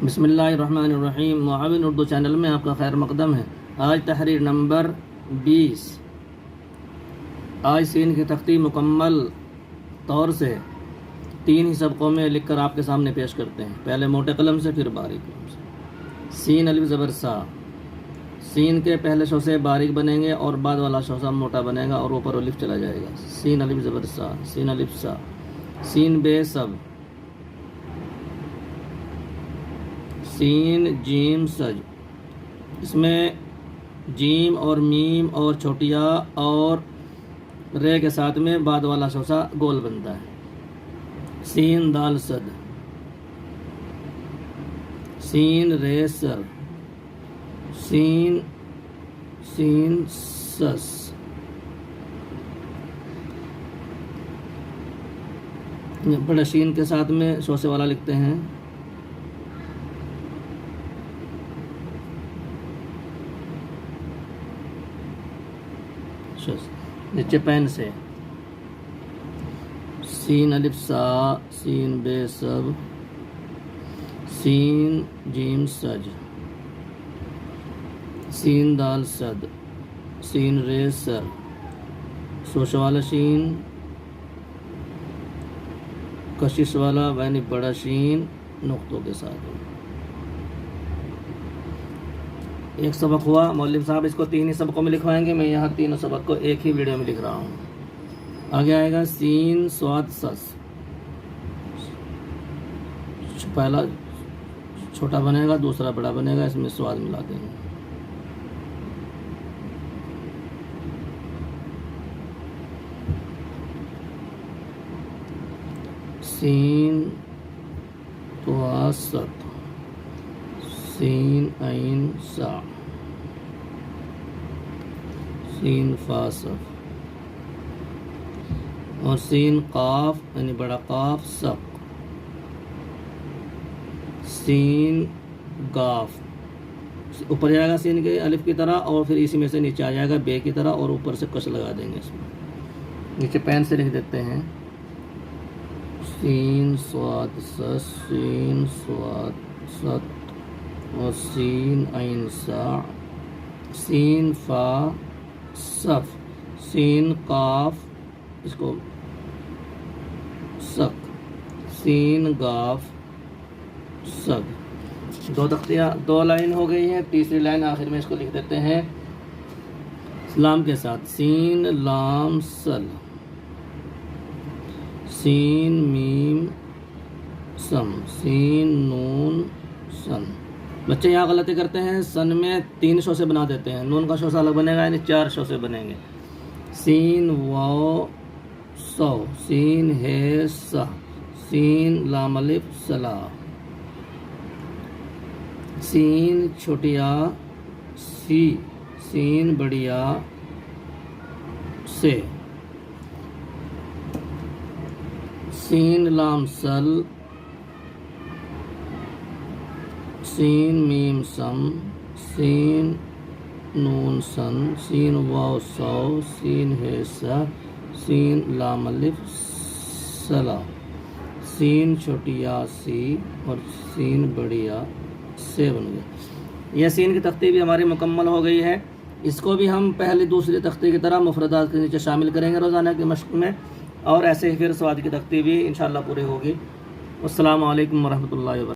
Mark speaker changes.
Speaker 1: بسم اللہ الرحمن الرحیم۔ معاون اردو چینل میں آپ کا خیر مقدم ہے۔ آج تحریر نمبر 20۔ آج سین کی تختی مکمل طور سے 3 ہی سبقوں میں لکھ کر آپ کے سامنے پیش کرتے ہیں، پہلے موٹے قلم سے پھر باریک قلم سے۔ سین الف زبر سا، سین کے پہلے شوسے باریک بنیں گے اور بعد والا شوسہ موٹا بنے گا اور اوپر الف چلا جائے گا۔ سین الف زبر سا، سین الف سا۔ سین بے سب، سین جیم سج، اس میں جیم اور میم اور چھوٹیا اور رے کے ساتھ میں بعد والا شوسہ گول بنتا ہے۔ سین دال صد، سین رے سر، سین سس۔ بڑے شین کے ساتھ میں شوسے والا لکھتے ہیں۔ نیچے پین سے سین الف سا، سین بے سب، سین جیم سج، سین دال صد، سین رے سر، شوش والا شین، کشش والا یعنی بڑا شین نقطوں کے ساتھ۔ ایک سبق ہوا، مولوی صاحب اس کو 3 ہی سبقوں میں لکھوائیں گے، میں یہاں 3 سبق کو ایک ہی ویڈیو میں لکھ رہا ہوں۔ آگے آئے گا سین سواد سس، پہلا چھوٹا بنے گا دوسرا بڑا بنے گا، اس میں سواد ملا دیں گے۔ سین تواسط، سین عین سا، سین فاصف، اور سین قاف یعنی بڑا قاف سق، سین گاف، اوپر جائے گا سین کے الف کی طرح اور پھر اسی میں سے نیچے آ جائے گا بے کی طرح اور اوپر سے کش لگا دیں گے۔ اس میں نیچے پین سے لکھ دیتے ہیں سین سواد سس، سین سواد ست، اور سین عین سا، سین فا صف، سین قاف اس کو سق، سین گاف سگ۔ 2 تختیاں 2 لائن ہو گئی ہیں، تیسری لائن آخر میں اس کو لکھ دیتے ہیں لام کے ساتھ۔ سین لام سل، سین میم سم، سین نون سن۔ بچے یہاں غلطی کرتے ہیں، سن میں 3 شوسے بنا دیتے ہیں، نون کا شوسہ الگ بنے گا یعنی 4 شوسے بنیں گے۔ سین واو سو، سین ہے سہ، سین لام الف سلا، سین چھوٹیا سی، سین بڑیا سے، سین لام سل، سین میم سم، سین نون سن، سین واو سو، سین ہے سا، سین لام الف سلا، سین چھوٹیا سی اور سین بڑیا سے بن گیا۔ یہ سین کی تختی بھی ہماری مکمل ہو گئی ہے۔ اس کو بھی ہم پہلی دوسری تختی کی طرح مفردات کے نیچے شامل کریں گے روزانہ کی مشق میں، اور ایسے ہی پھر سواد کی تختی بھی انشاءاللہ پوری ہوگی۔ السلام علیکم ورحمۃ اللہ وبرکاتہ۔